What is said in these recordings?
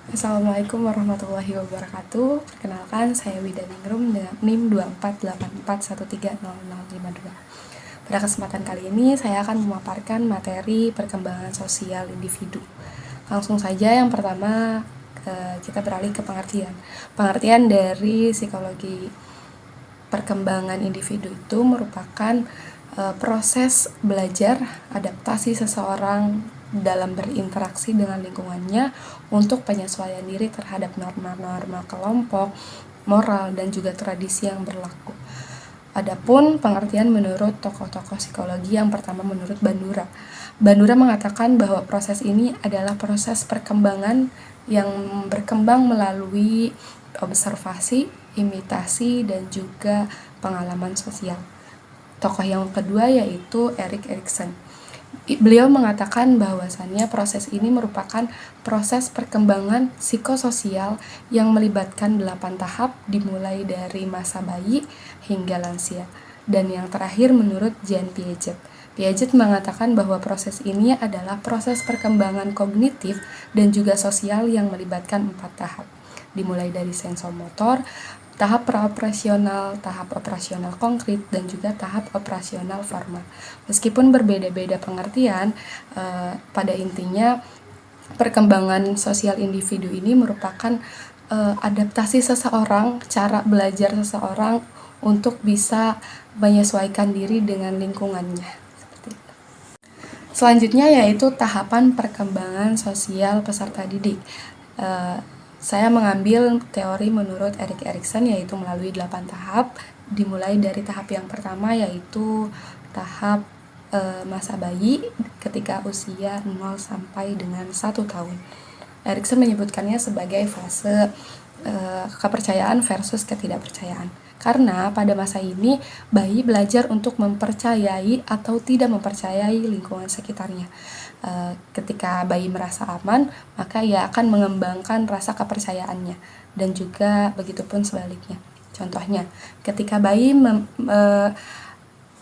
Assalamualaikum warahmatullahi wabarakatuh. Perkenalkan, saya Wida Ningrum dengan NIM 2484130052. Pada kesempatan kali ini, saya akan memaparkan materi perkembangan sosial individu. Langsung saja, yang pertama kita beralih ke pengertian. Pengertian dari psikologi perkembangan individu itu merupakan proses belajar adaptasi seseorang dalam berinteraksi dengan lingkungannya untuk penyesuaian diri terhadap norma-norma kelompok, moral, dan juga tradisi yang berlaku. Adapun pengertian menurut tokoh-tokoh psikologi, yang pertama menurut Bandura. Bandura mengatakan bahwa proses ini adalah proses perkembangan yang berkembang melalui observasi, imitasi, dan juga pengalaman sosial. Tokoh yang kedua yaitu Erik Erikson. Beliau mengatakan bahwasannya proses ini merupakan proses perkembangan psikososial yang melibatkan 8 tahap dimulai dari masa bayi hingga lansia. Dan yang terakhir menurut Jean Piaget. Piaget mengatakan bahwa proses ini adalah proses perkembangan kognitif dan juga sosial yang melibatkan 4 tahap, dimulai dari sensomotor, tahap praoperasional, tahap operasional konkret, dan juga tahap operasional formal. Meskipun berbeda-beda pengertian, pada intinya perkembangan sosial individu ini merupakan adaptasi seseorang, cara belajar seseorang untuk bisa menyesuaikan diri dengan lingkungannya. Selanjutnya yaitu tahapan perkembangan sosial peserta didik. Saya mengambil teori menurut Erik Erikson, yaitu melalui 8 tahap, dimulai dari tahap yang pertama yaitu tahap masa bayi ketika usia 0 sampai dengan 1 tahun. Erikson menyebutkannya sebagai fase kepercayaan versus ketidakpercayaan. Karena pada masa ini, bayi belajar untuk mempercayai atau tidak mempercayai lingkungan sekitarnya. Ketika bayi merasa aman, maka ia akan mengembangkan rasa kepercayaannya, dan juga begitupun sebaliknya. Contohnya, ketika bayi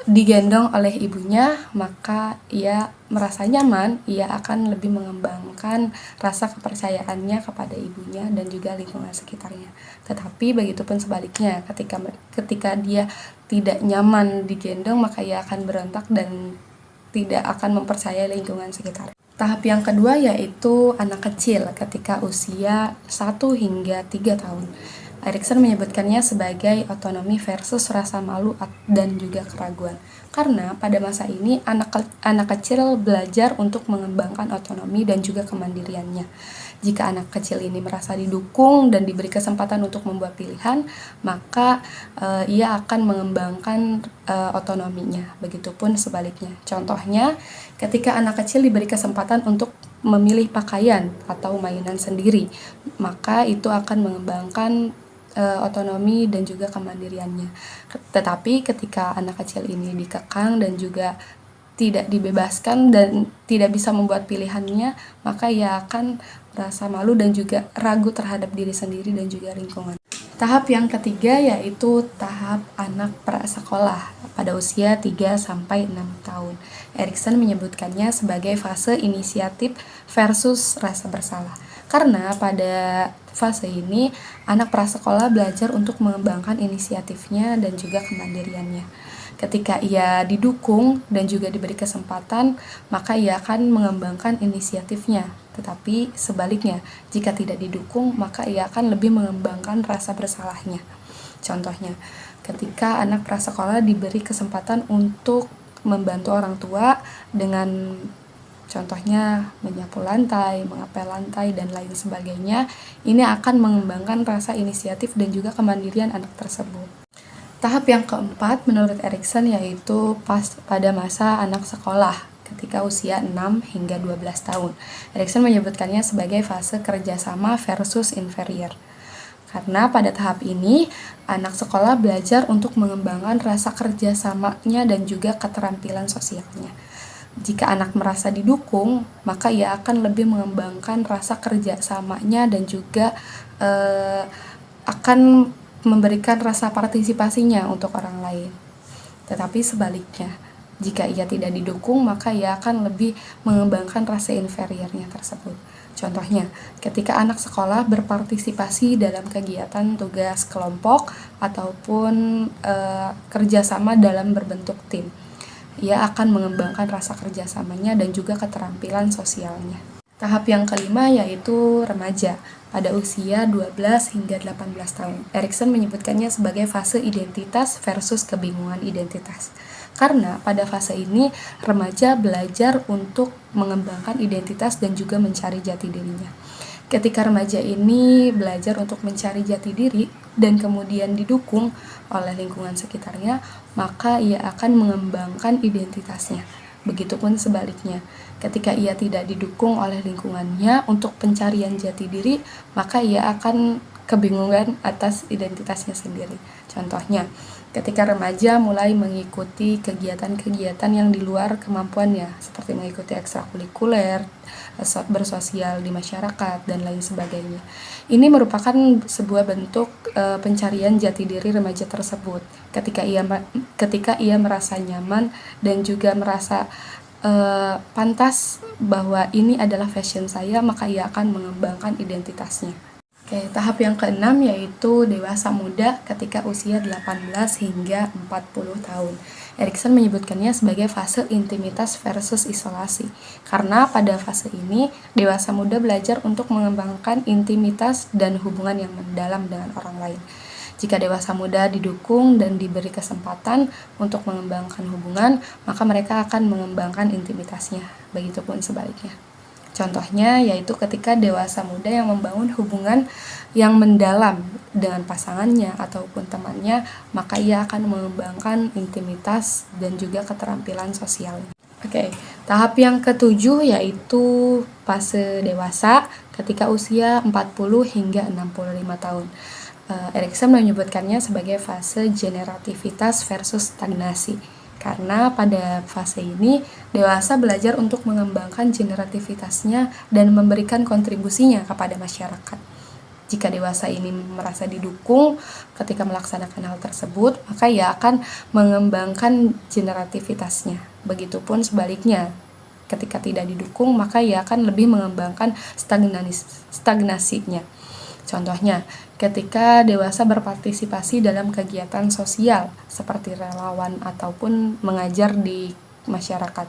digendong oleh ibunya, maka ia merasa nyaman, ia akan lebih mengembangkan rasa kepercayaannya kepada ibunya dan juga lingkungan sekitarnya. Tetapi begitupun sebaliknya, ketika dia tidak nyaman digendong, maka ia akan berontak dan tidak akan mempercayai lingkungan sekitar. Tahap yang kedua yaitu anak kecil ketika usia 1 hingga 3 tahun. Erikson menyebutkannya sebagai otonomi versus rasa malu dan juga keraguan. Karena pada masa ini anak kecil belajar untuk mengembangkan otonomi dan juga kemandiriannya. Jika anak kecil ini merasa didukung dan diberi kesempatan untuk membuat pilihan, maka ia akan mengembangkan otonominya. Begitupun sebaliknya. Contohnya, ketika anak kecil diberi kesempatan untuk memilih pakaian atau mainan sendiri, maka itu akan mengembangkan otonomi dan juga kemandiriannya. Tetapi ketika anak kecil ini dikekang dan juga tidak dibebaskan dan tidak bisa membuat pilihannya, maka ia akan merasa malu dan juga ragu terhadap diri sendiri dan juga lingkungan. Tahap yang ketiga yaitu tahap anak prasekolah pada usia 3-6 tahun. Erikson menyebutkannya sebagai fase inisiatif versus rasa bersalah. Karena pada fase ini, anak prasekolah belajar untuk mengembangkan inisiatifnya dan juga kemandiriannya. Ketika ia didukung dan juga diberi kesempatan, maka ia akan mengembangkan inisiatifnya. Tetapi sebaliknya, jika tidak didukung, maka ia akan lebih mengembangkan rasa bersalahnya. Contohnya, ketika anak prasekolah diberi kesempatan untuk membantu orang tua dengan contohnya menyapu lantai, mengepel lantai, dan lain sebagainya, ini akan mengembangkan rasa inisiatif dan juga kemandirian anak tersebut. Tahap yang keempat menurut Erikson yaitu pada masa anak sekolah ketika usia 6 hingga 12 tahun. Erikson menyebutkannya sebagai fase kerjasama versus inferior. Karena pada tahap ini, anak sekolah belajar untuk mengembangkan rasa kerjasamanya dan juga keterampilan sosialnya. Jika anak merasa didukung, maka ia akan lebih mengembangkan rasa kerjasamanya dan juga akan memberikan rasa partisipasinya untuk orang lain. Tetapi sebaliknya, jika ia tidak didukung, maka ia akan lebih mengembangkan rasa inferiornya tersebut. Contohnya, ketika anak sekolah berpartisipasi dalam kegiatan tugas kelompok ataupun kerjasama dalam berbentuk tim, ia akan mengembangkan rasa kerjasamanya dan juga keterampilan sosialnya. Tahap yang kelima yaitu remaja pada usia 12 hingga 18 tahun. Erikson menyebutkannya sebagai fase identitas versus kebingungan identitas. Karena pada fase ini remaja belajar untuk mengembangkan identitas dan juga mencari jati dirinya. Ketika remaja ini belajar untuk mencari jati diri dan kemudian didukung oleh lingkungan sekitarnya, maka ia akan mengembangkan identitasnya. Begitupun sebaliknya, ketika ia tidak didukung oleh lingkungannya untuk pencarian jati diri, maka ia akan kebingungan atas identitasnya sendiri. Contohnya, ketika remaja mulai mengikuti kegiatan-kegiatan yang di luar kemampuannya, seperti mengikuti ekstrakurikuler, bersosial di masyarakat, dan lain sebagainya. Ini merupakan sebuah bentuk pencarian jati diri remaja tersebut. Ketika ia merasa nyaman dan juga merasa pantas bahwa ini adalah fashion saya, maka ia akan mengembangkan identitasnya. Oke, tahap yang keenam yaitu dewasa muda ketika usia 18 hingga 40 tahun. Erikson menyebutkannya sebagai fase intimitas versus isolasi. Karena pada fase ini, dewasa muda belajar untuk mengembangkan intimitas dan hubungan yang mendalam dengan orang lain. Jika dewasa muda didukung dan diberi kesempatan untuk mengembangkan hubungan, maka mereka akan mengembangkan intimitasnya. Begitupun sebaliknya. Contohnya yaitu ketika dewasa muda yang membangun hubungan yang mendalam dengan pasangannya ataupun temannya, maka ia akan mengembangkan intimitas dan juga keterampilan sosialnya. Oke, tahap yang ketujuh yaitu fase dewasa ketika usia 40 hingga 65 tahun. Erikson menyebutkannya sebagai fase generativitas versus stagnasi. Karena pada fase ini, dewasa belajar untuk mengembangkan generativitasnya dan memberikan kontribusinya kepada masyarakat. Jika dewasa ini merasa didukung ketika melaksanakan hal tersebut, maka ia akan mengembangkan generativitasnya. Begitupun sebaliknya, ketika tidak didukung, maka ia akan lebih mengembangkan stagnasinya. Contohnya, ketika dewasa berpartisipasi dalam kegiatan sosial seperti relawan ataupun mengajar di masyarakat,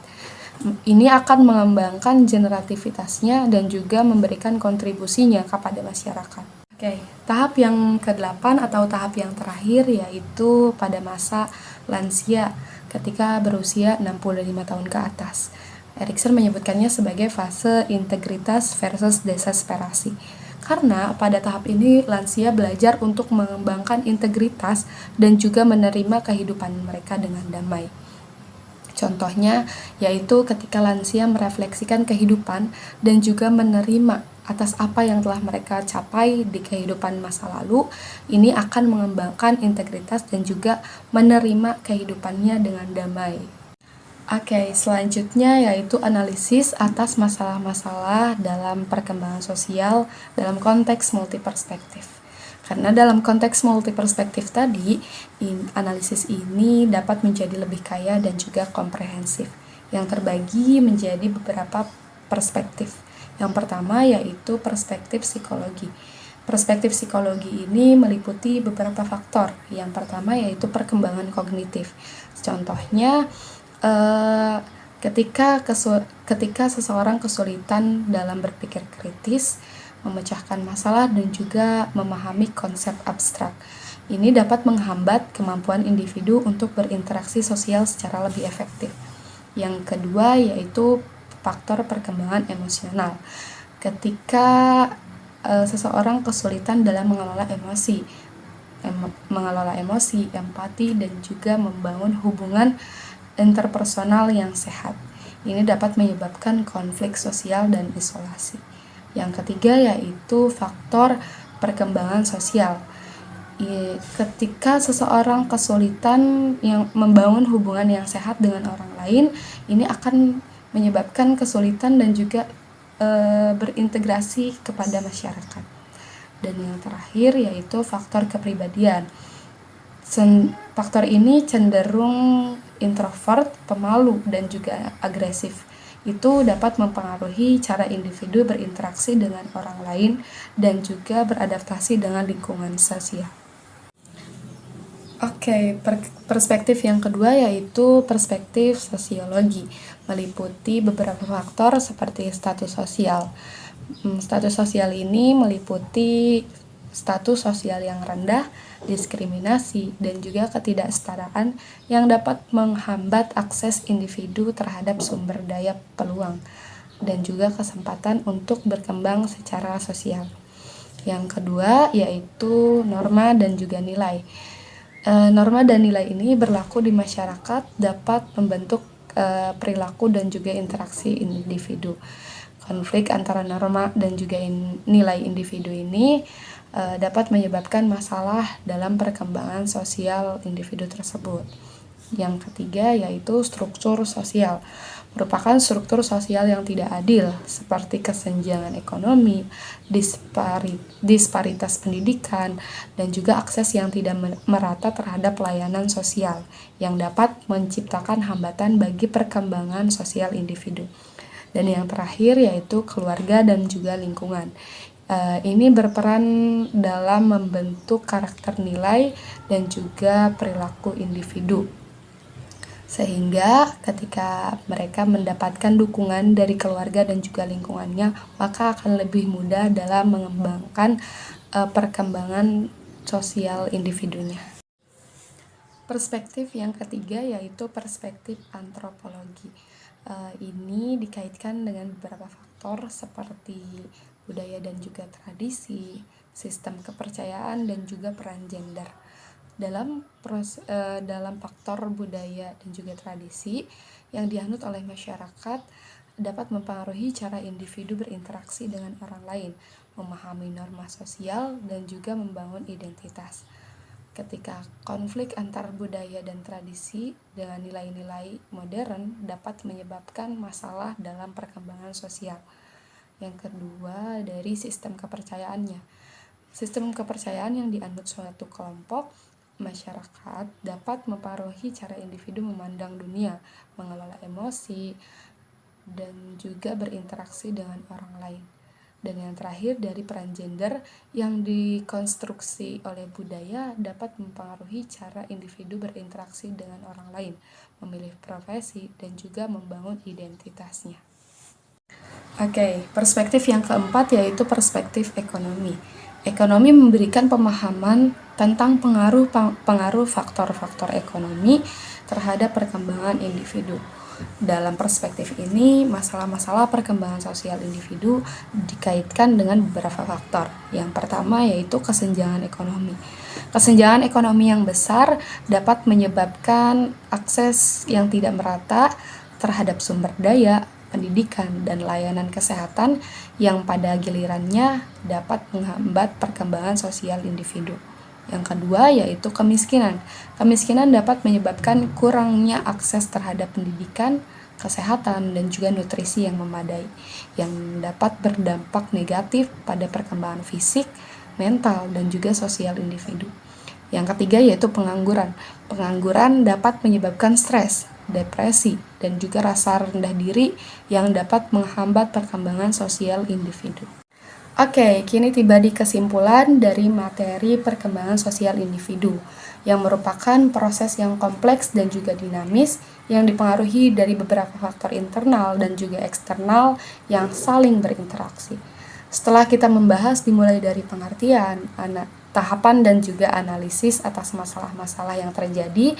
ini akan mengembangkan generativitasnya dan juga memberikan kontribusinya kepada masyarakat. Oke, tahap yang ke-8 atau tahap yang terakhir yaitu pada masa lansia ketika berusia 65 tahun ke atas. Erikson menyebutkannya sebagai fase integritas versus desesperasi. Karena pada tahap ini lansia belajar untuk mengembangkan integritas dan juga menerima kehidupan mereka dengan damai. Contohnya yaitu ketika lansia merefleksikan kehidupan dan juga menerima atas apa yang telah mereka capai di kehidupan masa lalu, ini akan mengembangkan integritas dan juga menerima kehidupannya dengan damai. Oke, selanjutnya yaitu analisis atas masalah-masalah dalam perkembangan sosial dalam konteks multiperspektif. Karena dalam konteks multiperspektif tadi, analisis ini dapat menjadi lebih kaya dan juga komprehensif, yang terbagi menjadi beberapa perspektif. Yang pertama yaitu perspektif psikologi. Perspektif psikologi ini meliputi beberapa faktor. Yang pertama yaitu perkembangan kognitif. Contohnya, ketika seseorang kesulitan dalam berpikir kritis, memecahkan masalah dan juga memahami konsep abstrak. Ini dapat menghambat kemampuan individu untuk berinteraksi sosial secara lebih efektif. Yang kedua yaitu faktor perkembangan emosional. Ketika seseorang kesulitan dalam mengelola emosi, empati, dan juga membangun hubungan interpersonal yang sehat. Ini dapat menyebabkan konflik sosial dan isolasi. Yang ketiga yaitu faktor perkembangan sosial. Ketika seseorang kesulitan yang membangun hubungan yang sehat dengan orang lain, ini akan menyebabkan kesulitan dan juga berintegrasi kepada masyarakat. Dan yang terakhir yaitu faktor kepribadian. Faktor ini cenderung introvert, pemalu, dan juga agresif. itu dapat mempengaruhi cara individu berinteraksi dengan orang lain dan juga beradaptasi dengan lingkungan sosial. Oke, perspektif yang kedua yaitu perspektif sosiologi, meliputi beberapa faktor seperti status sosial. Status sosial ini meliputi status sosial yang rendah, diskriminasi, dan juga ketidaksetaraan yang dapat menghambat akses individu terhadap sumber daya peluang dan juga kesempatan untuk berkembang secara sosial. Yang kedua yaitu norma dan juga nilai. Norma dan nilai ini berlaku di masyarakat, dapat membentuk perilaku dan juga interaksi individu. Konflik antara norma dan juga nilai individu ini dapat menyebabkan masalah dalam perkembangan sosial individu tersebut. Yang ketiga yaitu struktur sosial, merupakan struktur sosial yang tidak adil seperti kesenjangan ekonomi, disparitas pendidikan, dan juga akses yang tidak merata terhadap layanan sosial yang dapat menciptakan hambatan bagi perkembangan sosial individu. Dan yang terakhir yaitu keluarga dan juga lingkungan. Ini berperan dalam membentuk karakter nilai dan juga perilaku individu. Sehingga ketika mereka mendapatkan dukungan dari keluarga dan juga lingkungannya, maka akan lebih mudah dalam mengembangkan perkembangan sosial individunya. Perspektif yang ketiga yaitu perspektif antropologi. Ini dikaitkan dengan beberapa faktor seperti budaya dan juga tradisi, sistem kepercayaan, dan juga peran gender. Dalam faktor budaya dan juga tradisi yang dianut oleh masyarakat dapat mempengaruhi cara individu berinteraksi dengan orang lain, memahami norma sosial, dan juga membangun identitas. Ketika konflik antar budaya dan tradisi dengan nilai-nilai modern dapat menyebabkan masalah dalam perkembangan sosial. Yang kedua, dari sistem kepercayaannya. Sistem kepercayaan yang dianut suatu kelompok masyarakat dapat mempengaruhi cara individu memandang dunia, mengelola emosi, dan juga berinteraksi dengan orang lain. Dan yang terakhir dari peran gender yang dikonstruksi oleh budaya dapat mempengaruhi cara individu berinteraksi dengan orang lain, memilih profesi, dan juga membangun identitasnya. Oke, perspektif yang keempat yaitu perspektif ekonomi. Ekonomi memberikan pemahaman tentang pengaruh faktor-faktor ekonomi terhadap perkembangan individu. Dalam perspektif ini, masalah-masalah perkembangan sosial individu dikaitkan dengan beberapa faktor. Yang pertama yaitu kesenjangan ekonomi. Kesenjangan ekonomi yang besar dapat menyebabkan akses yang tidak merata terhadap sumber daya, pendidikan, dan layanan kesehatan yang pada gilirannya dapat menghambat perkembangan sosial individu. Yang kedua yaitu kemiskinan. Kemiskinan dapat menyebabkan kurangnya akses terhadap pendidikan, kesehatan, dan juga nutrisi yang memadai, yang dapat berdampak negatif pada perkembangan fisik, mental, dan juga sosial individu. Yang ketiga yaitu pengangguran. Pengangguran dapat menyebabkan stres, depresi, dan juga rasa rendah diri yang dapat menghambat perkembangan sosial individu. Oke, kini tiba di kesimpulan dari materi perkembangan sosial individu, yang merupakan proses yang kompleks dan juga dinamis yang dipengaruhi dari beberapa faktor internal dan juga eksternal yang saling berinteraksi. Setelah kita membahas dimulai dari pengertian, tahapan dan juga analisis atas masalah-masalah yang terjadi,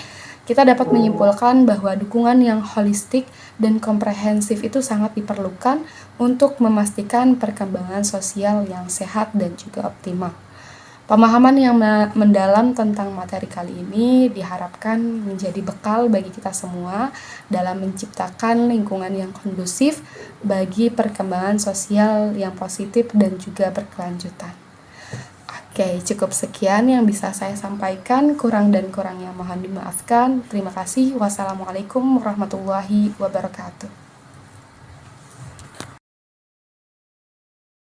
kita dapat menyimpulkan bahwa dukungan yang holistik dan komprehensif itu sangat diperlukan untuk memastikan perkembangan sosial yang sehat dan juga optimal. Pemahaman yang mendalam tentang materi kali ini diharapkan menjadi bekal bagi kita semua dalam menciptakan lingkungan yang kondusif bagi perkembangan sosial yang positif dan juga berkelanjutan. Oke, cukup sekian yang bisa saya sampaikan. Kurang dan kurangnya mohon dimaafkan. Terima kasih. Wassalamualaikum warahmatullahi wabarakatuh.